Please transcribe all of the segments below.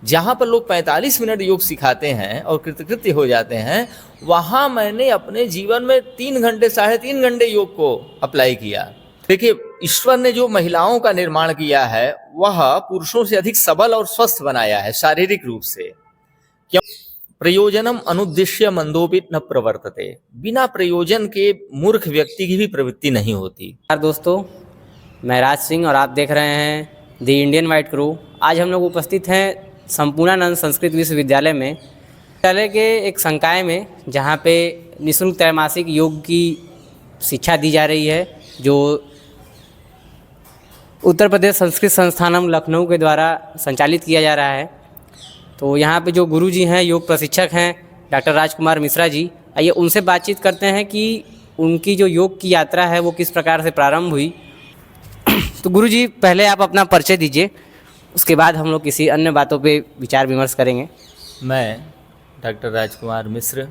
जहाँ पर लोग 45 मिनट योग सिखाते हैं और कृतकृत्य हो जाते हैं, वहाँ मैंने अपने जीवन में 3 घंटे 3.5 घंटे योग को अप्लाई किया। देखिए, ईश्वर ने जो महिलाओं का निर्माण किया है वह पुरुषों से अधिक सबल और स्वस्थ बनाया है शारीरिक रूप से। क्यों? प्रयोजनम अनुद्देश्य मंदोपित न प्रवर्तते। बिना प्रयोजन के मूर्ख व्यक्ति की भी प्रवृत्ति नहीं होती। नमस्कार दोस्तों, मैं राज सिंह और आप देख रहे हैं द इंडियन वाइट क्रू। आज हम लोग उपस्थित हैं संपूर्णानंद संस्कृत विश्वविद्यालय में, विद्यालय के एक संकाय में, जहाँ पे निःशुल्क त्रैमासिक योग की शिक्षा दी जा रही है, जो उत्तर प्रदेश संस्कृत संस्थानम लखनऊ के द्वारा संचालित किया जा रहा है। तो यहाँ पे जो गुरुजी हैं, योग प्रशिक्षक हैं डॉक्टर राजकुमार मिश्रा जी। आइए उनसे बातचीत करते हैं कि उनकी जो योग की यात्रा है वो किस प्रकार से प्रारंभ हुई। तो गुरुजी, पहले आप अपना परिचय दीजिए, उसके बाद हम लोग किसी अन्य बातों पे विचार विमर्श करेंगे। मैं डॉक्टर राजकुमार मिश्र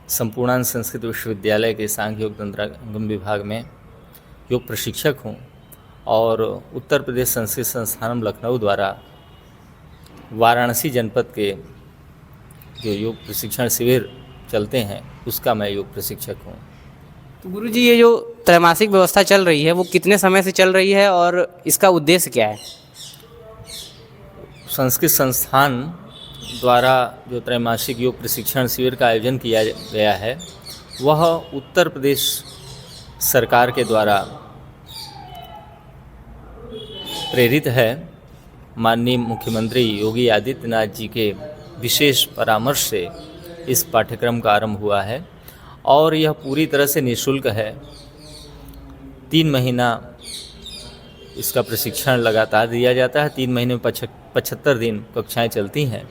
संपूर्णानंद संस्कृत विश्वविद्यालय के सांख्य योग तंत्रागम विभाग में योग प्रशिक्षक हूँ और उत्तर प्रदेश संस्कृत संस्थानम लखनऊ द्वारा वाराणसी जनपद के जो योग प्रशिक्षण शिविर चलते हैं उसका मैं योग प्रशिक्षक हूँ। तो गुरुजी, ये जो त्रैमासिक व्यवस्था चल रही है वो कितने समय से चल रही है और इसका उद्देश्य क्या है? संस्कृत संस्थान द्वारा जो त्रैमासिक योग प्रशिक्षण शिविर का आयोजन किया गया है वह उत्तर प्रदेश सरकार के द्वारा प्रेरित है। माननीय मुख्यमंत्री योगी आदित्यनाथ जी के विशेष परामर्श से इस पाठ्यक्रम का आरंभ हुआ है और यह पूरी तरह से निःशुल्क है। 3 महीना इसका प्रशिक्षण लगातार दिया जाता है। 3 महीने में 75 दिन कक्षाएं चलती हैं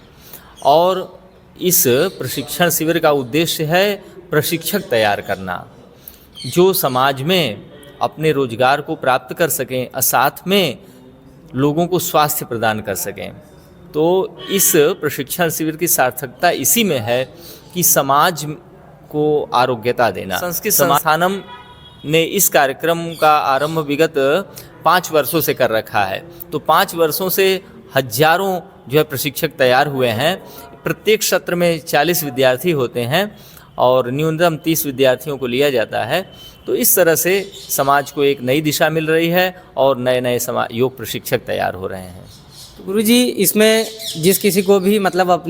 और इस प्रशिक्षण शिविर का उद्देश्य है प्रशिक्षक तैयार करना जो समाज में अपने रोजगार को प्राप्त कर सकें और साथ में लोगों को स्वास्थ्य प्रदान कर सकें। तो इस प्रशिक्षण शिविर की सार्थकता इसी में है कि समाज को आरोग्यता देना। संस्कृत संस्थानम ने इस कार्यक्रम का आरंभ विगत 5 वर्षों से कर रखा है। तो 5 वर्षों से हजारों जो है प्रशिक्षक तैयार हुए हैं। प्रत्येक सत्र में 40 विद्यार्थी होते हैं और न्यूनतम 30 विद्यार्थियों को लिया जाता है। तो इस तरह से समाज को एक नई दिशा मिल रही है और नए नए योग प्रशिक्षक तैयार हो रहे हैं। तो गुरुजी, इसमें जिस किसी को भी मतलब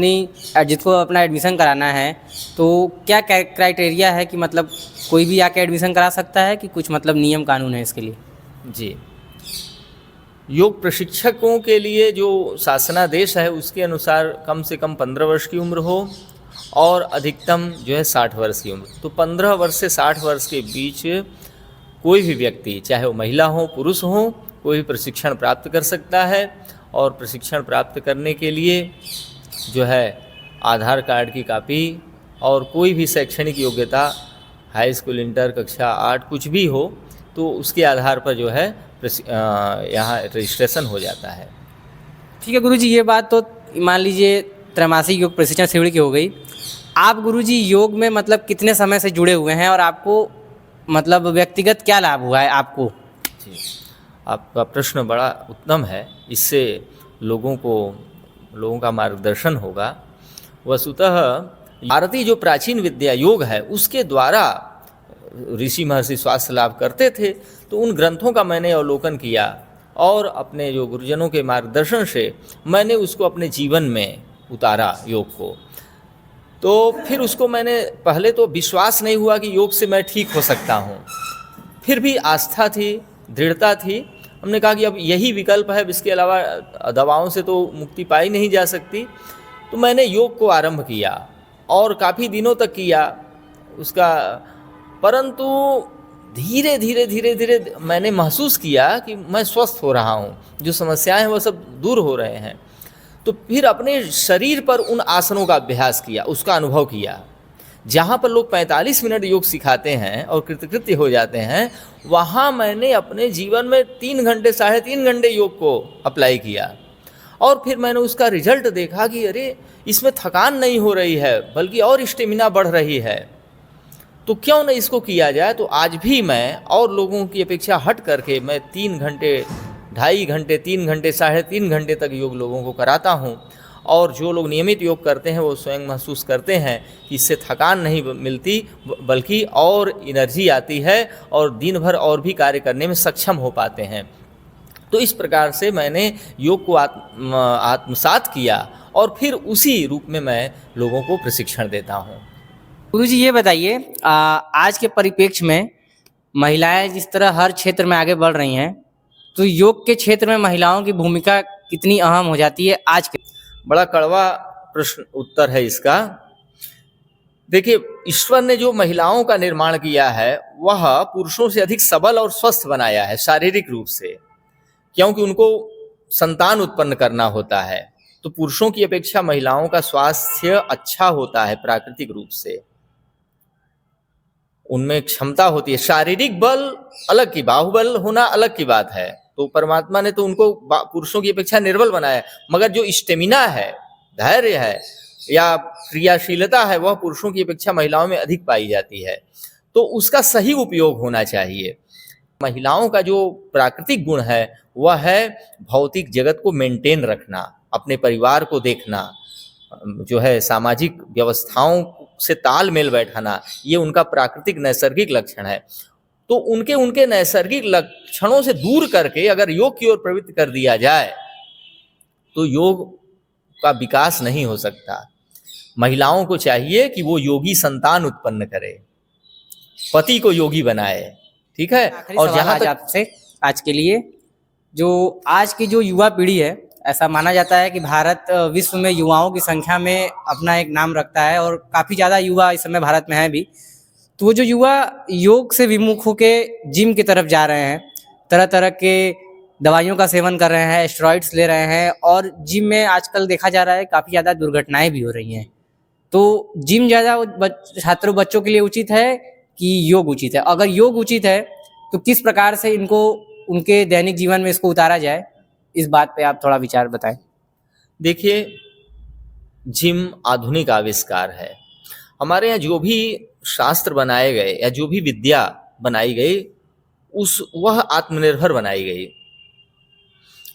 जिसको अपना एडमिशन कराना है तो क्या क्राइटेरिया है कि मतलब कोई भी आके एडमिशन करा सकता है कि कुछ मतलब नियम कानून है इसके लिए? जी, योग प्रशिक्षकों के लिए जो शासनादेश है उसके अनुसार कम से कम 15 वर्ष की उम्र हो और अधिकतम जो है 60 वर्ष की उम्र। तो 15 वर्ष से 60 वर्ष के बीच कोई भी व्यक्ति, चाहे वो महिला हो पुरुष हो, कोई भी प्रशिक्षण प्राप्त कर सकता है। और प्रशिक्षण प्राप्त करने के लिए जो है आधार कार्ड की कॉपी और कोई भी शैक्षणिक योग्यता, हाई स्कूल, इंटर, कक्षा 8 कुछ भी हो, तो उसके आधार पर जो है यहाँ रजिस्ट्रेशन हो जाता है। ठीक है गुरुजी, ये बात तो मान लीजिए त्रैमासिक योग प्रशिक्षण शिविर की हो गई। आप गुरुजी योग में मतलब कितने समय से जुड़े हुए हैं और आपको मतलब व्यक्तिगत क्या लाभ हुआ है आपको? जी, आपका प्रश्न बड़ा उत्तम है। इससे लोगों का मार्गदर्शन होगा। वस्तुतः भारतीय जो प्राचीन विद्या योग है उसके द्वारा ऋषि महर्षि स्वास्थ्य लाभ करते थे। तो उन ग्रंथों का मैंने अवलोकन किया और अपने जो गुरुजनों के मार्गदर्शन से मैंने उसको अपने जीवन में उतारा योग को। तो फिर उसको मैंने पहले तो विश्वास नहीं हुआ कि योग से मैं ठीक हो सकता हूँ, फिर भी आस्था थी, दृढ़ता थी। हमने कहा कि अब यही विकल्प है, इसके अलावा दवाओं से तो मुक्ति पाई नहीं जा सकती। तो मैंने योग को आरंभ किया और काफ़ी दिनों तक किया उसका, परंतु धीरे धीरे मैंने महसूस किया कि मैं स्वस्थ हो रहा हूँ, जो समस्याएं हैं वो सब दूर हो रहे हैं। तो फिर अपने शरीर पर उन आसनों का अभ्यास किया, उसका अनुभव किया। जहाँ पर लोग 45 मिनट योग सिखाते हैं और कृतकृत्य हो जाते हैं, वहाँ मैंने अपने जीवन में 3 घंटे 3.5 घंटे योग को अप्लाई किया और फिर मैंने उसका रिजल्ट देखा कि अरे इसमें थकान नहीं हो रही है बल्कि और स्टेमिना बढ़ रही है। तो क्यों न इसको किया जाए। तो आज भी मैं और लोगों की अपेक्षा हट करके मैं 3 घंटे, 2.5 घंटे, 3 घंटे, 3.5 घंटे तक योग लोगों को कराता हूँ और जो लोग नियमित योग करते हैं वो स्वयं महसूस करते हैं कि इससे थकान नहीं मिलती, बल्कि और एनर्जी आती है और दिन भर और भी कार्य करने में सक्षम हो पाते हैं। तो इस प्रकार से मैंने योग को आत्मसात किया और फिर उसी रूप में मैं लोगों को प्रशिक्षण देता हूँ। गुरुजी ये बताइए, आज के परिप्रेक्ष्य में महिलाएं जिस तरह हर क्षेत्र में आगे बढ़ रही हैं, तो योग के क्षेत्र में महिलाओं की भूमिका कितनी अहम हो जाती है आज के? बड़ा कड़वा प्रश्न उत्तर है इसका। देखिए, ईश्वर ने जो महिलाओं का निर्माण किया है वह पुरुषों से अधिक सबल और स्वस्थ बनाया है शारीरिक रूप से, क्योंकि उनको संतान उत्पन्न करना होता है। तो पुरुषों की अपेक्षा महिलाओं का स्वास्थ्य अच्छा होता है प्राकृतिक रूप से, उनमें क्षमता होती है। शारीरिक बल अलग की, बाहुबल होना अलग की बात है। तो परमात्मा ने तो उनको पुरुषों की अपेक्षा निर्बल बनाया, मगर जो स्टेमिना है, धैर्य है या क्रियाशीलता है, वह पुरुषों की अपेक्षा महिलाओं में अधिक पाई जाती है। तो उसका सही उपयोग होना चाहिए। महिलाओं का जो प्राकृतिक गुण है वह है भौतिक जगत को मेंटेन रखना, अपने परिवार को देखना, जो है सामाजिक व्यवस्थाओं से तालमेल बैठाना, ये उनका प्राकृतिक नैसर्गिक लक्षण है। तो उनके नैसर्गिक लक्षणों से दूर करके अगर योग की ओर प्रवृत्त कर दिया जाए तो योग का विकास नहीं हो सकता। महिलाओं को चाहिए कि वो योगी संतान उत्पन्न करे, पति को योगी बनाए, ठीक है। और जहां तक आपसे आज के लिए, जो आज की जो युवा पीढ़ी है, ऐसा माना जाता है कि भारत विश्व में युवाओं की संख्या में अपना एक नाम रखता है और काफ़ी ज़्यादा युवा इस समय भारत में हैं भी। तो वो जो युवा योग से विमुख होकर जिम की तरफ जा रहे हैं, तरह तरह के दवाइयों का सेवन कर रहे हैं, स्टेरॉइड्स ले रहे हैं, और जिम में आजकल देखा जा रहा है काफ़ी ज़्यादा दुर्घटनाएं भी हो रही हैं। तो जिम ज़्यादा छात्रों बच्चों के लिए उचित है कि योग उचित है? अगर योग उचित है तो किस प्रकार से इनको उनके दैनिक जीवन में इसको उतारा जाए, इस बात पे आप थोड़ा विचार बताएं। देखिए, जिम आधुनिक आविष्कार है। हमारे यहाँ जो भी शास्त्र बनाए गए या जो भी विद्या बनाई गई वह आत्मनिर्भर बनाई गई।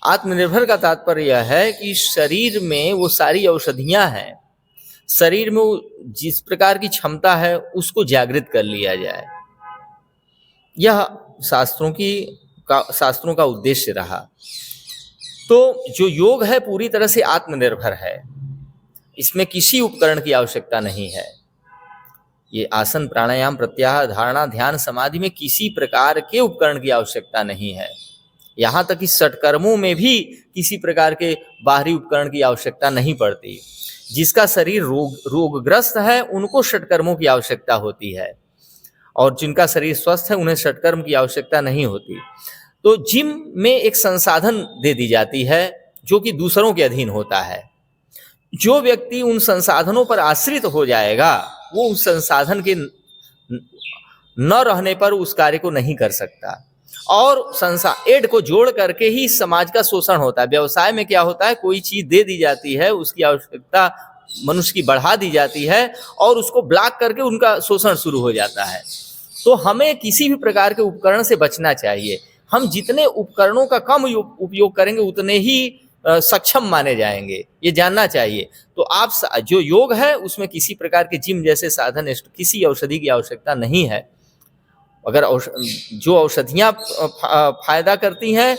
आत्मनिर्भर का तात्पर्य यह है कि शरीर में वो सारी औषधियां हैं, शरीर में जिस प्रकार की क्षमता है उसको जागृत कर लिया जाए। यह शास्त्रों का उद्देश्य रहा। तो जो योग है पूरी तरह से आत्मनिर्भर है, इसमें किसी उपकरण की आवश्यकता नहीं है। ये आसन, प्राणायाम, प्रत्याहार, धारणा, ध्यान, समाधि में किसी प्रकार के उपकरण की आवश्यकता नहीं है। यहाँ तक कि षटकर्मों में भी किसी प्रकार के बाहरी उपकरण की आवश्यकता नहीं पड़ती। जिसका शरीर रोगग्रस्त है उनको षटकर्मों की आवश्यकता होती है, और जिनका शरीर स्वस्थ है उन्हें षटकर्म की आवश्यकता नहीं होती। तो जिम में एक संसाधन दे दी जाती है जो कि दूसरों के अधीन होता है। जो व्यक्ति उन संसाधनों पर आश्रित हो जाएगा वो उस संसाधन के न रहने पर उस कार्य को नहीं कर सकता। और एड को जोड़ करके ही समाज का शोषण होता है। व्यवसाय में क्या होता है, कोई चीज दे दी जाती है, उसकी आवश्यकता मनुष्य की बढ़ा दी जाती है और उसको ब्लॉक करके उनका शोषण शुरू हो जाता है। तो हमें किसी भी प्रकार के उपकरण से बचना चाहिए। हम जितने उपकरणों का कम उपयोग करेंगे उतने ही सक्षम माने जाएंगे, ये जानना चाहिए। तो आप जो योग है उसमें किसी प्रकार के जिम जैसे साधन, किसी औषधि की आवश्यकता नहीं है। अगर जो औषधियाँ फायदा करती हैं,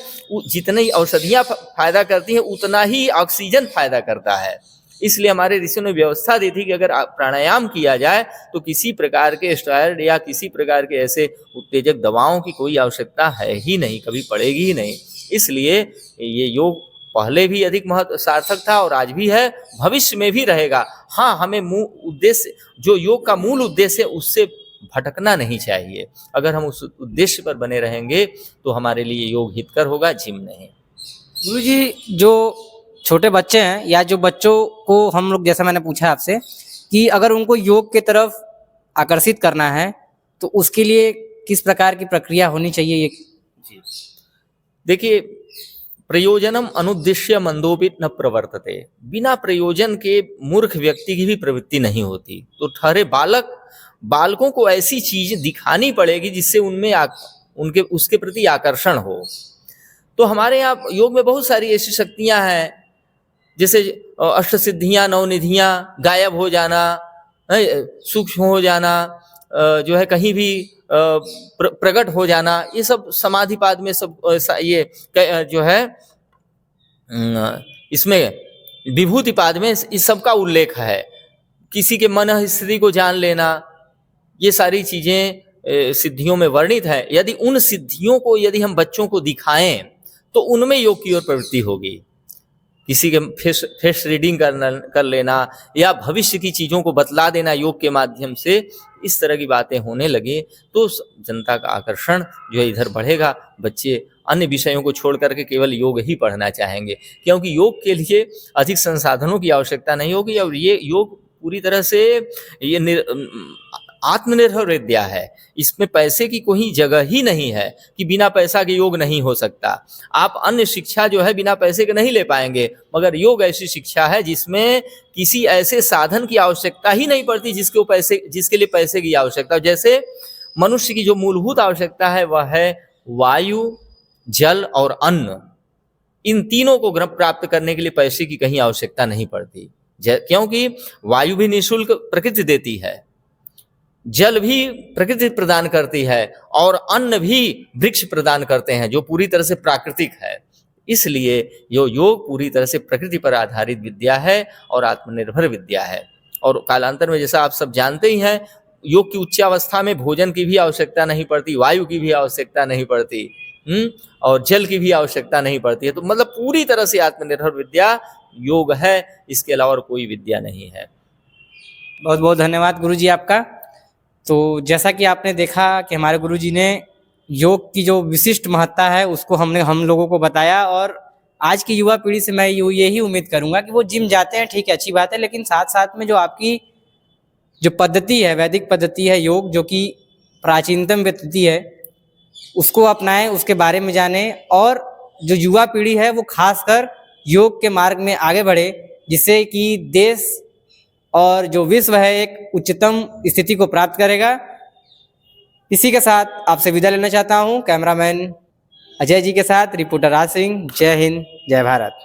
जितनी औषधियाँ फायदा करती हैं उतना ही ऑक्सीजन फायदा करता है। इसलिए हमारे ऋषियों ने व्यवस्था दी थी कि अगर प्राणायाम किया जाए तो किसी प्रकार के स्टेरॉइड या किसी प्रकार के ऐसे उत्तेजक दवाओं की कोई आवश्यकता है ही नहीं, कभी पड़ेगी ही नहीं। इसलिए ये योग पहले भी अधिक महत्व सार्थक था और आज भी है, भविष्य में भी रहेगा। हाँ, हमें उद्देश्य, जो योग का मूल उद्देश्य है उससे भटकना नहीं चाहिए। अगर हम उस उद्देश्य पर बने रहेंगे तो हमारे लिए योग हितकर होगा, जिम नहीं। गुरुजी, जो छोटे बच्चे हैं या जो बच्चों को हम लोग, जैसा मैंने पूछा आपसे कि अगर उनको योग के तरफ आकर्षित करना है तो उसके लिए किस प्रकार की प्रक्रिया होनी चाहिए? ये जी देखिए, प्रयोजनम अनुद्देश्य मंदोपित न प्रवर्तते। बिना प्रयोजन के मूर्ख व्यक्ति की भी प्रवृत्ति नहीं होती। तो ठहरे बालकों को ऐसी चीज दिखानी पड़ेगी जिससे उनमें उसके प्रति आकर्षण हो। तो हमारे यहाँ योग में बहुत सारी ऐसी शक्तियां हैं जैसे अष्टसिद्धियाँ, नवनिधियाँ गायब हो जाना, सूक्ष्म हो जाना, जो है कहीं भी प्रकट हो जाना, ये सब समाधिपाद में सब ये जो है इसमें विभूतिपाद में इस सब का उल्लेख है। किसी के मन स्थिति को जान लेना, ये सारी चीजें सिद्धियों में वर्णित है। यदि उन सिद्धियों को यदि हम बच्चों को दिखाएं तो उनमें योग की ओर प्रवृत्ति होगी। किसी के फेस रीडिंग कर लेना या भविष्य की चीजों को बतला देना योग के माध्यम से, इस तरह की बातें होने लगे तो जनता का आकर्षण जो है इधर बढ़ेगा। बच्चे अन्य विषयों को छोड़ करके केवल योग ही पढ़ना चाहेंगे, क्योंकि योग के लिए अधिक संसाधनों की आवश्यकता नहीं होगी। और ये योग पूरी तरह से ये आत्मनिर्भर विद्या है। इसमें पैसे की कोई जगह ही नहीं है कि बिना पैसा के योग नहीं हो सकता। आप अन्य शिक्षा जो है बिना पैसे के नहीं ले पाएंगे, मगर योग ऐसी शिक्षा है जिसमें किसी ऐसे साधन की आवश्यकता ही नहीं पड़ती जिसके लिए पैसे की आवश्यकता। जैसे मनुष्य की जो मूलभूत आवश्यकता है वह है वायु, जल और अन्न। इन तीनों को प्राप्त करने के लिए पैसे की कहीं आवश्यकता नहीं पड़ती, क्योंकि वायु भी निःशुल्क प्रकृति देती है, जल भी प्रकृति प्रदान करती है और अन्न भी वृक्ष प्रदान करते हैं जो पूरी तरह से प्राकृतिक है। इसलिए योग पूरी तरह से प्रकृति पर आधारित विद्या है और आत्मनिर्भर विद्या है। और कालांतर में जैसा आप सब जानते ही हैं, योग की उच्चावस्था में भोजन की भी आवश्यकता नहीं पड़ती, वायु की भी आवश्यकता नहीं पड़ती, और जल की भी आवश्यकता नहीं पड़ती है। तो मतलब पूरी तरह से आत्मनिर्भर विद्या योग है, इसके अलावा कोई विद्या नहीं है। बहुत बहुत धन्यवाद गुरुजी आपका। तो जैसा कि आपने देखा कि हमारे गुरुजी ने योग की जो विशिष्ट महत्ता है उसको हम लोगों को बताया, और आज की युवा पीढ़ी से मैं यही उम्मीद करूंगा कि वो जिम जाते हैं, ठीक है, अच्छी बात है, लेकिन साथ साथ में जो आपकी जो पद्धति है, वैदिक पद्धति है योग, जो कि प्राचीनतम पद्धति है, उसको अपनाएं, उसके बारे में जानें, और जो युवा पीढ़ी है वो खासकर योग के मार्ग में आगे बढ़े, जिससे कि देश और जो विश्व है एक उच्चतम स्थिति को प्राप्त करेगा। इसी के साथ आपसे विदा लेना चाहता हूँ, कैमरामैन अजय जी के साथ रिपोर्टर राज सिंह। जय हिंद, जय भारत।